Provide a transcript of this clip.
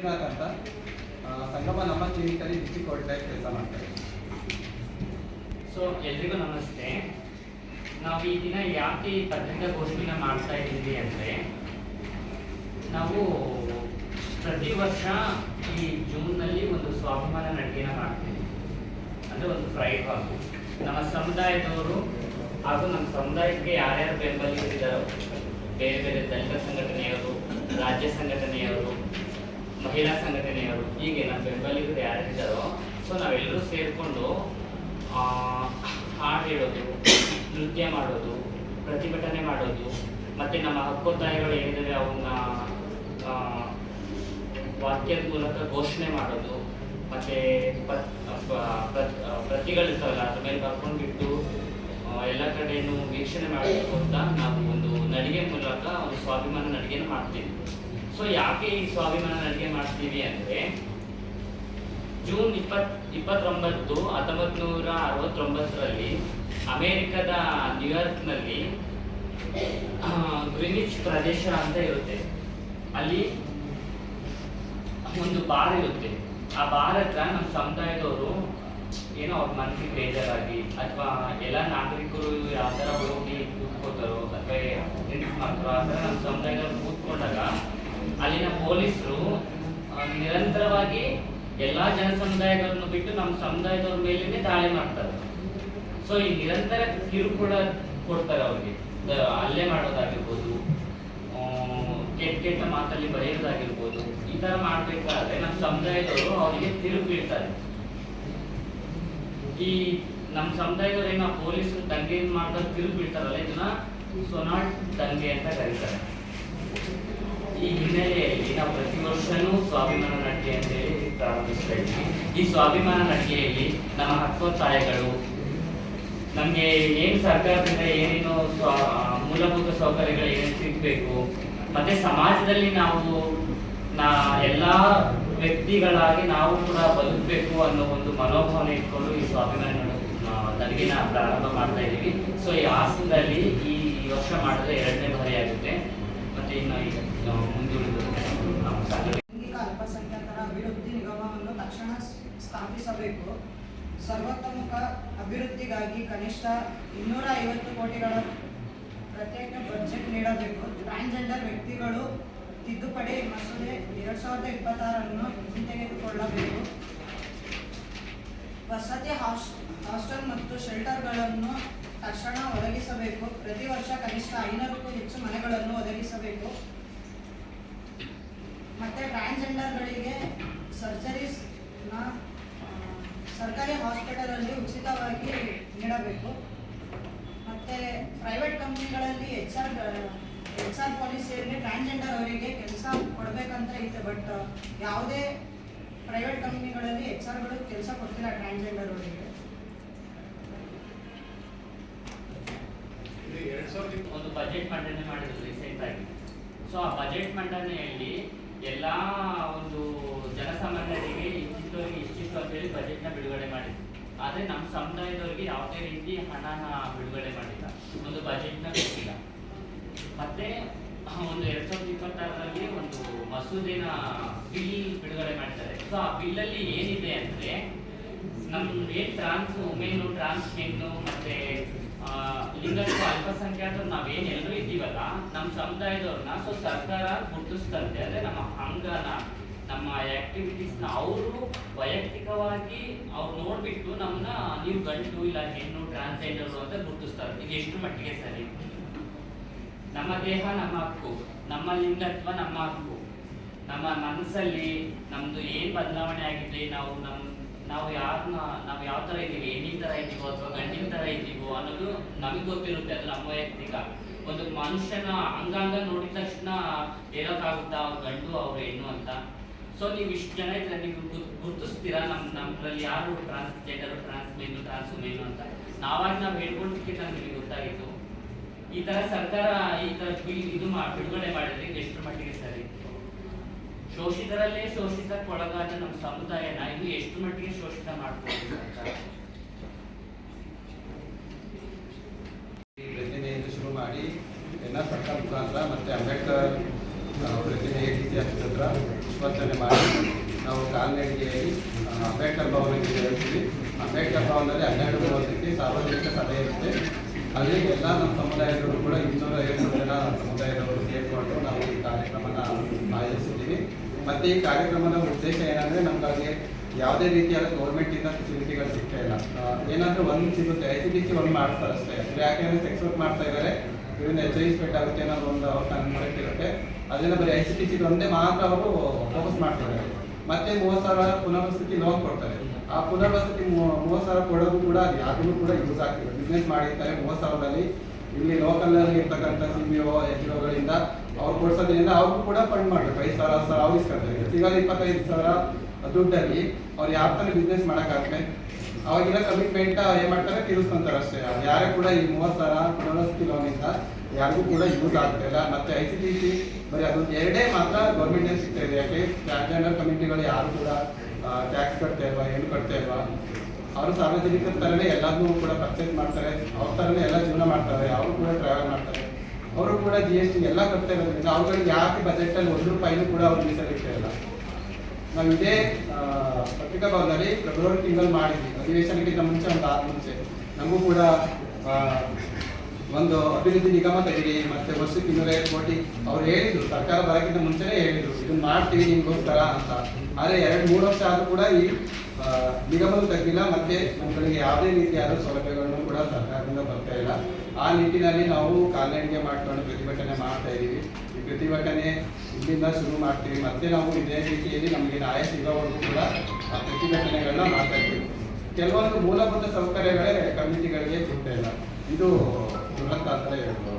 ಅಂತ ಸಂಗಮ ನಮ್ಮ ಕ್ಲಿನಿಕಲ್ಲಿ ಡಿಸ್ಟ್ರಿಕ್ಟ್ ಕೋರ್ಟಾಗಿ ಕೆಲಸ ಮಾಡ್ತಾರೆ. ಸೊ ಎಲ್ರಿಗೂ ನಮಸ್ತೆ. ನಾವು ಈ ದಿನ ಯಾಕೆ ಈ ಪತ್ರಿಕಾಗೋಷ್ಠಿನ ಮಾಡ್ತಾ ಇದ್ದೀವಿ ಅಂದರೆ, ನಾವು ಪ್ರತಿ ವರ್ಷ ಈ ಜೂನ್ನಲ್ಲಿ ಒಂದು ಸ್ವಾಭಿಮಾನ ನಡಿಗೆನ ಮಾಡ್ತೀವಿ. ಅಂದರೆ ಒಂದು ಫ್ರೈಡ್ ವಾಕ್. ನಮ್ಮ ಸಮುದಾಯದವರು ಹಾಗೂ ನಮ್ಮ ಸಮುದಾಯಕ್ಕೆ ಯಾರ್ಯಾರು ಬೆಂಬಲಿಸಿದ್ದಾರೋ, ಬೇರೆ ಬೇರೆ ದಲಿತ ಸಂಘಟನೆಯವರು, ರಾಜ್ಯ ಸಂಘಟನೆಯವರು, ಮಹಿಳಾ ಸಂಘಟನೆಯವರು, ಹೀಗೆ ನಮ್ಮ ಬೆಂಬಲಿಗರು ಯಾರಿದ್ದಾರೋ, ಸೊ ನಾವೆಲ್ಲರೂ ಸೇರಿಕೊಂಡು ಹಾಡು ಹೇಳೋದು, ನೃತ್ಯ ಮಾಡೋದು, ಪ್ರತಿಭಟನೆ ಮಾಡೋದು, ಮತ್ತು ನಮ್ಮ ಹಕ್ಕೊತ್ತಾಯಗಳು ಏನಿದ್ದಾವೆ ಅವನ್ನ ವಾಕ್ಯದ ಮೂಲಕ ಘೋಷಣೆ ಮಾಡೋದು, ಮತ್ತು ಪ್ರತಿಗಳಿರ್ತಾವಲ್ಲ ಅದ್ರ ಮೇಲೆ ಬರ್ಕೊಂಡ್ಬಿಟ್ಟು ಎಲ್ಲ ಕಡೆಯೂ ವೀಕ್ಷಣೆ ಮಾಡಬೇಕು ಅಂತ ನಾವು ಒಂದು ನಡಿಗೆ ಮೂಲಕ ಒಂದು ಸ್ವಾಭಿಮಾನ ನಡಿಗೆನ ಮಾಡ್ತೀವಿ. ಸೊ ಯಾಕೆ ಈ ಸ್ವಾಭಿಮಾನ ನಡಿಗೆ ಮಾಡ್ತೀವಿ ಅಂದರೆ, ಜೂನ್ 29, 1969ರಲ್ಲಿ ಅಮೇರಿಕದ ನ್ಯೂಯಾರ್ಕ್ನಲ್ಲಿ ಗ್ರೀನಿಚ್ ಪ್ರದೇಶ ಅಂತ ಇರುತ್ತೆ. ಅಲ್ಲಿ ಒಂದು ಬಾರ್ ಇರುತ್ತೆ. ಆ ಬಾರ್ ಹತ್ರ ನಮ್ಮ ಸಮುದಾಯದವರು ಏನೋ ಅವ್ರ ಮನಸ್ಸಿಗೆ ಬೇಜಾರಾಗಿ, ಅಥವಾ ಎಲ್ಲ ನಾಗರಿಕರು ಯಾವ ಥರ ಹೋಗಿ ಕೂತ್ಕೋತಾರೋ ಅಥವಾ ಡ್ರಿಂಕ್ಸ್ ಮಾಡ್ತಾರೋ ಆ ಥರ ನಮ್ಮ ಸಮುದಾಯದವ್ರು ಕೂತ್ಕೊಂಡಾಗ ಅಲ್ಲಿನ ಪೊಲೀಸರು ನಿರಂತರವಾಗಿ ಎಲ್ಲ ಜನಸಮುದಾಯಗಳನ್ನು ಬಿಟ್ಟು ನಮ್ಮ ಸಮುದಾಯದವ್ರ ಮೇಲೇ ದಾಳಿ ಮಾಡ್ತಾರೆ. ಸೊ ಈ ನಿರಂತರ ಕಿರುಕುಳ ಕೊಡ್ತಾರೆ ಅವ್ರಿಗೆ. ಹಲ್ಲೆ ಮಾಡೋದಾಗಿರ್ಬೋದು, ಕೆಟ್ಟ ಮಾತಲ್ಲಿ ಬರೆಯೋದಾಗಿರ್ಬೋದು, ಈ ಥರ ಮಾಡಬೇಕಾದ್ರೆ ನಮ್ಮ ಸಮುದಾಯದವರು ಅವರಿಗೆ ತಿರುಗಿ ಬೀಳ್ತಾರೆ. ಈ ನಮ್ಮ ಸಮುದಾಯದವ್ರು ಏನೋ ಪೊಲೀಸರು ದಂಗೆ ಮಾಡಿದಾಗ ತಿರುಗಿ ಬೀಳ್ತಾರಲ್ಲ, ಇದನ್ನ ಸೊನಾಟ್ ದಂಗೆ ಅಂತ ಕರೀತಾರೆ. ಈ ಹಿನ್ನೆಲೆಯಲ್ಲಿ ನಾವು ಪ್ರತಿ ವರ್ಷನೂ ಸ್ವಾಭಿಮಾನ ನಡಿಗೆ ಅಂತೇಳಿ ಪ್ರಾರಂಭಿಸ್ತಾ ಇದ್ವಿ. ಈ ಸ್ವಾಭಿಮಾನ ನಡಿಗೆಯಲ್ಲಿ ನಮ್ಮ ಹಕ್ಕೊತ್ತಾಯಗಳು, ನಮಗೆ ಏನು ಸರ್ಕಾರದಿಂದ ಏನೇನು ಮೂಲಭೂತ ಸೌಕರ್ಯಗಳು ಏನೇನು ಸಿಗಬೇಕು, ಮತ್ತೆ ಸಮಾಜದಲ್ಲಿ ನಾವು ಎಲ್ಲ ವ್ಯಕ್ತಿಗಳಾಗಿ ನಾವು ಕೂಡ ಬದುಕಬೇಕು ಅನ್ನೋ ಒಂದು ಮನೋಭಾವನೆ ಇಟ್ಕೊಂಡು ಈ ಸ್ವಾಭಿಮಾನ ನಡಿಗೆನ ಪ್ರಾರಂಭ ಮಾಡ್ತಾ ಇದ್ದೀವಿ. ಸೊ ಈ ಹಾಸನದಲ್ಲಿ ಈ ವರ್ಷ ಮಾಡಿದ್ರೆ 2ನೇ ಬಾರಿ ಆಗುತ್ತೆ. ಮತ್ತೆ ಇನ್ನು ಮುಂದುವರಿದು ಲೈಂಗಿಕ ಅಲ್ಪಸಂಖ್ಯಾತರ ಅಭಿವೃದ್ಧಿ ನಿಗಮವನ್ನು ತಕ್ಷಣ ಸ್ಥಾಪಿಸಬೇಕು. ಸರ್ವತೋಮುಖ ಅಭಿವೃದ್ಧಿಗಾಗಿ ಕನಿಷ್ಠ 250 ಕೋಟಿಗಳ ಪ್ರತ್ಯೇಕ ಬಜೆಟ್ ನೀಡಬೇಕು. ಟ್ರಾನ್ಸ್ಜೆಂಡರ್ ವ್ಯಕ್ತಿಗಳು ತಿದ್ದುಪಡಿ ಮಸೂದೆ 2026 ಹಿಂತೆಗೆದುಕೊಳ್ಳಬೇಕು. ವಸತಿ ಹಾಸ್ಟೆಲ್ ಮತ್ತು ಶೆಲ್ಟರ್ಗಳನ್ನು ತಕ್ಷಣ ಒದಗಿಸಬೇಕು. ಪ್ರತಿ ವರ್ಷ ಕನಿಷ್ಠ 500ಕ್ಕೂ ಹೆಚ್ಚು ಮನೆಗಳನ್ನು ಒದಗಿಸಬೇಕು. ಮತ್ತು ಟ್ರಾನ್ಸ್ಜೆಂಡರ್ಗಳಿಗೆ ಸರ್ಜರೀಸ್ನ ಸರ್ಕಾರಿ ಹಾಸ್ಪಿಟಲಲ್ಲಿ ಉಚಿತವಾಗಿ ನೀಡಬೇಕು. ಮತ್ತು ಪ್ರೈವೇಟ್ ಕಂಪ್ನಿಗಳಲ್ಲಿ ಎಚ್ ಆರ್ ಪಾಲಿಸಿಯಲ್ಲಿ ಟ್ರಾನ್ಸ್ಜೆಂಡರ್ ಅವರಿಗೆ ಕೆಲಸ ಕೊಡಬೇಕಂತ ಐತೆ. ಬಟ್ ಯಾವುದೇ ಪ್ರೈವೇಟ್ ಕಂಪ್ನಿಗಳಲ್ಲಿ HR ಗಳು ಕೆಲಸ ಕೊಡ್ತಿಲ್ಲ ಟ್ರಾನ್ಸ್ಜೆಂಡರ್ ಅವರಿಗೆ. ಒಂದು ಬಜೆಟ್ ಮಂಡನೆ ಮಾಡಿದ್ರು ರೀಸೆಂಟ್ ಆಗಿ. ಸೊ ಆ ಬಜೆಟ್ ಮಂಡನೆಯಲ್ಲಿ ಎಲ್ಲ ಒಂದು ಜನಸಾಮಾನ್ಯರಿಗೆ ಇಷ್ಟಿಷ್ಟು ಅಂತೇಳಿ ಬಜೆಟ್ನ ಬಿಡುಗಡೆ ಮಾಡಿದ್ರು. ಆದರೆ ನಮ್ಮ ಸಮುದಾಯದವರಿಗೆ ಯಾವುದೇ ರೀತಿ ಹಣನ ಬಿಡುಗಡೆ ಮಾಡಿಲ್ಲ, ಒಂದು ಬಜೆಟ್ನ ಕೊಟ್ಟಿಲ್ಲ. ಮತ್ತೆ ಒಂದು 2026ರಲ್ಲಿ ಒಂದು ಮಸೂದೆನ ಬಿಲ್ ಬಿಡುಗಡೆ ಮಾಡಿದ್ದಾರೆ. ಸೊ ಆ ಬಿಲ್ಲಲ್ಲಿ ಏನಿದೆ ಅಂದರೆ, ನಮ್ಮ ಏನು ಟ್ರಾನ್ಸ್ ವುಮೆನ್ನು, ಟ್ರಾನ್ಸ್ ಹೆಣ್ಣು ಮತ್ತು ಲಿಂಗತ್ವ ಅಲ್ಪಸಂಖ್ಯಾತರು ನಾವೇನೆಲ್ಲರೂ ಇದ್ದೀವಲ್ಲ ನಮ್ಮ ಸಮುದಾಯದವ್ರನ್ನ, ಸೊ ಸರ್ಕಾರ ಗುರುತಿಸ್ತಂತೆ. ಅಂದರೆ ನಮ್ಮ ಅಂಗನ, ನಮ್ಮ ಆ್ಯಕ್ಟಿವಿಟೀಸ್ನ ಅವರು ವೈಯಕ್ತಿಕವಾಗಿ ಅವ್ರು ನೋಡಿಬಿಟ್ಟು ನಮ್ಮನ್ನ ನೀವು ಗಂಡು ಇಲ್ಲ ಹೆಣ್ಣು ಟ್ರಾನ್ಸ್ಜೆಂಡರು ಅಂತ ಗುರುತಿಸ್ತಾರೆ. ಇದು ಎಷ್ಟು ಮಟ್ಟಿಗೆ ಸರಿ? ನಮ್ಮ ದೇಹ ನಮ್ಮ ಹಕ್ಕು, ನಮ್ಮ ಲಿಂಗತ್ವ ನಮ್ಮ ಹಕ್ಕು. ನಮ್ಮ ಮನಸ್ಸಲ್ಲಿ ನಮ್ಮದು ಏನು ಬದಲಾವಣೆ ಆಗಿದೆ, ನಾವು ಯಾವ ಥರ ಇದ್ದೀವಿ, ಹೆಣ್ಣಿನ ಥರ ಇದ್ದೀವೋ ಅಥವಾ ಗಂಡಿನ ಥರ ಇದ್ದೀವೋ ಅನ್ನೋದು ನಮಗೆ ಗೊತ್ತಿರುತ್ತೆ. ಅದು ನಮ್ಮ ವೈಯಕ್ತಿಕ. ಒಂದು ಮನುಷ್ಯನ ಅಂಗಾಂಗ ನೋಡಿದ ತಕ್ಷಣ ಹೇಳೋಕ್ಕಾಗುತ್ತಾ ಅವ್ರು ಗಂಡು ಅವ್ರು ಹೆಣ್ಣು ಅಂತ? ಸೊ ನೀವು ಇಷ್ಟು ಜನ ಇದ್ರೆ ನೀವು ಗುರುತಿಸ್ತೀರಾ ನಮ್ಮಲ್ಲಿ ಯಾರು ಟ್ರಾನ್ಸ್ಜೆಂಡರು, ಟ್ರಾನ್ಸ್ ಮೆನ್ನು, ಟ್ರಾನ್ಸ್ ವುಮೆನ್ನು ಅಂತ? ನಾವು ಹೇಳ್ಕೊಳ್ತಿಕ್ಕಿಂತ ನಿಮಗೆ ಗೊತ್ತಾಗಿತ್ತು. ಈ ಥರ ಸರ್ಕಾರ ಈ ಥರ ಇದು ಬಿಡುಗಡೆ ಮಾಡಿದ್ರೆ ಎಷ್ಟು ಮಟ್ಟಿಗೆ ಸರಿ? ಶೋಷಿತರಲ್ಲೇ ಶೋಷಿತಕ್ಕೊಳಗಾದ ನಮ್ಮ ಸಮುದಾಯನ ಇದು ಎಷ್ಟು ಮಟ್ಟಿಗೆ ಶೋಷಿತ ಮಾಡ್ಬೋದು ಸರ್ಕಾರ? ಪ್ರತಿನಿಧಿಯಿಂದ ಶುರು ಮಾಡಿ ಎಲ್ಲ ಸರ್ಕಾರ ಮುಖಾಂತರ ಮತ್ತು ಅಂಬೇಡ್ಕರ್ ಪ್ರತಿನಿಧಿ ಹತ್ರ ವಿಶ್ವಸನೆ ಮಾಡಿ ಮಾಡಿ ನಾವು ಕಾಲ್ನಡಿಗೆಯಲ್ಲಿ ಅಂಬೇಡ್ಕರ್ ಭವನಕ್ಕೆ ಹೇಳ್ತೀವಿ. ಅಂಬೇಡ್ಕರ್ ಭವನದಲ್ಲಿ 12:30ಕ್ಕೆ ಸಾರ್ವಜನಿಕ ಸಭೆ ಇರುತ್ತೆ. ಅಲ್ಲಿ ಎಲ್ಲ ನಮ್ಮ ಸಮುದಾಯದವರು ಕೂಡ 250 ಜನ ಸಮುದಾಯದವರು ಸೇರಿಕೊಂಡು ನಾವು ಈ ಕಾರ್ಯಕ್ರಮನ ಆಯೋಜಿಸಿದ್ದೀವಿ. ಮತ್ತು ಈ ಕಾರ್ಯಕ್ರಮದ ಉದ್ದೇಶ ಏನಂದರೆ ನಮಗಾಗಿ ಯಾವುದೇ ರೀತಿಯಾದ ಗೌರ್ಮೆಂಟಿಂದ ಫೆಸಿಲಿಟಿಗಳು ಸಿಗ್ತಾ ಇಲ್ಲ. ಏನಾದರೂ ಒಂದು ಸಿಗುತ್ತೆ, ICTC ಒಂದು ಮಾಡ್ತಾರೆ ಅಷ್ಟೇ. ಯಾಕೆಂದರೆ ಸೆಕ್ಸ್ ವರ್ಕ್ ಮಾಡ್ತಾ ಇದ್ದಾರೆ, ಇದರಿಂದ ಎಚ್ಚರಿಸಬೇಕಾಗುತ್ತೆ ಅನ್ನೋದು ಒಂದು ಅವ್ರ ಕನ್ಸೆಪ್ಟ್ ಇರುತ್ತೆ. ಅದರಿಂದ ಬರೀ ICTC ಒಂದೇ ಮಾತ್ರ ಅವರು ಫೋಕಸ್ ಮಾಡ್ತಿದ್ದಾರೆ. ಮತ್ತೆ 30,000 ಪುನರ್ವಸತಿ ಲೋನ್ ಕೊಡ್ತಾರೆ. ಆ ಪುನರ್ವಸತಿ 30,000 ಕೊಡೋದು ಕೂಡ ಅದು ಯಾರಿಗೂ ಕೂಡ ಯೂಸ್ ಆಗ್ತಿದೆ. ಬಿಸ್ನೆಸ್ ಮಾಡಿರ್ತಾರೆ 30,000ದಲ್ಲಿ ಇಲ್ಲಿ ಲೋಕಲಲ್ಲಿ ಇರ್ತಕ್ಕಂಥ CBO HO ಅವ್ರು ಕೊಡ್ಸೋದ್ರಿಂದ ಅವ್ರಿಗೂ ಕೂಡ ಫಂಡ್ ಮಾಡಬೇಕು. 5,000 ಅವ್ರು ಇಸ್ಕೊಳ್ತಾರೆ. ಸಿಗೋದು 25,000 ದುಡ್ಡಲ್ಲಿ ಅವ್ರು ಯಾವ ಥರ ಬಿಸ್ನೆಸ್ ಮಾಡೋಕ್ಕಾಗುತ್ತೆ? ಅವಾಗಿನ ಕಮಿಟ್ಮೆಂಟ್ ಏನು ಮಾಡ್ತಾರೆ, ತೀರಿಸ್ಕೊಂತಾರೆ ಅಷ್ಟೇ. ಯಾರೇ ಕೂಡ ಈ 30,000 ಪುನರ್ವಸತಿ ಲೋನಿಂದ ಯಾರಿಗೂ ಕೂಡ ಯೂಸ್ ಆಗ್ತಾ ಇಲ್ಲ. ಮತ್ತು ICTC ಬರೀ ಅದೊಂದು ಎರಡೇ ಮಾತ್ರ ಗೌರ್ಮೆಂಟೇ ಸಿಗ್ತಾ ಇದೆ. ಯಾಕೆ ಟ್ರಾನ್ಸ್ಜೆಂಡರ್ ಕಮ್ಯುನಿಟಿಗಳು ಯಾರು ಕೂಡ ಟ್ಯಾಕ್ಸ್ ಕಟ್ತಾ ಇಲ್ವಾ, ಏನು ಕಟ್ತಾ ಇಲ್ವಾ? ಅವರು ಸಾರ್ವಜನಿಕರ ಥರನೇ ಎಲ್ಲದನ್ನೂ ಕೂಡ ಪರ್ಚೇಸ್ ಮಾಡ್ತಾರೆ, ಅವ್ರ ಥರನೇ ಎಲ್ಲ ಜೀವನ ಮಾಡ್ತಾರೆ, ಅವರು ಕೂಡ ಟ್ರಾವೆಲ್ ಮಾಡ್ತಾರೆ, ಅವರು ಕೂಡ GST ಎಲ್ಲ ಕಟ್ತಾ ಇರೋದ್ರಿಂದ ಅವ್ರಿಗೆ ಯಾಕೆ ಬಜೆಟಲ್ಲಿ ₹1 ಕೂಡ ಅವ್ರು ಮೀಸಲಿಡ್ತಾ ಇಲ್ಲ. ನಾವು ಇದೇ ಪತ್ರಿಕಾ ಭವನದಲ್ಲಿ ಫೆಬ್ರವರಿ ತಿಂಗಳು ಮಾಡಿದ್ವಿ. ಅಧಿವೇಶನಕ್ಕಿಂತ ಮುಂಚೆ ಒಂದು 6 ಮುಂಚೆ ನಮಗೂ ಕೂಡ ಒಂದು ಅಭಿವೃದ್ಧಿ ನಿಗಮ ತೆಗೀರಿ, ಮತ್ತೆ ವರ್ಷಕ್ಕೆ 250 ಕೋಟಿ ಅವ್ರು ಹೇಳಿದ್ರು. ಸರ್ಕಾರ ಬರೋಕ್ಕಿಂತ ಮುಂಚೆನೇ ಹೇಳಿದ್ರು ಇದನ್ನ ಮಾಡ್ತೀವಿ ನಿಮ್ಗೋಸ್ಕರ ಅಂತ. ಆದರೆ 2-3 ವರ್ಷ ಆದರೂ ಕೂಡ ಈ ನಿಗಮದ ತೆಗೆದಿಲ್ಲ. ಮತ್ತೆ ನಮ್ಮಗಳಿಗೆ ಯಾವುದೇ ರೀತಿಯಾದ ಸೌಲಭ್ಯಗಳನ್ನು ಕೂಡ ಸರ್ಕಾರದಿಂದ ಬರ್ತಾ ಇಲ್ಲ. ಆ ನಿಟ್ಟಿನಲ್ಲಿ ನಾವು ಕಾಲ್ನಡಿಗೆ ಮಾಡ್ಕೊಂಡು ಪ್ರತಿಭಟನೆ ಮಾಡ್ತಾ ಇದ್ದೀವಿ. ಈ ಪ್ರತಿಭಟನೆ ಇಲ್ಲಿಂದ ಶುರು ಮಾಡ್ತೀವಿ. ಮತ್ತೆ ನಾವು ಇದೇ ರೀತಿಯಲ್ಲಿ ನಮಗೆ ನ್ಯಾಯ ಸಿಗೋವರೆಗೂ ಕೂಡ ಆ ಪ್ರತಿಭಟನೆಗಳನ್ನ ಮಾಡ್ತಾ ಇದ್ದೀವಿ. ಕೆಲವೊಂದು ಮೂಲಭೂತ ಸೌಕರ್ಯಗಳೇ ಕಮ್ಯುನಿಟಿಗಳಿಗೆ ಸಿಗ್ತಾ ಇಲ್ಲ. ಇದು ದುರಂತ ಅಂತ ಹೇಳ್ಬೋದು.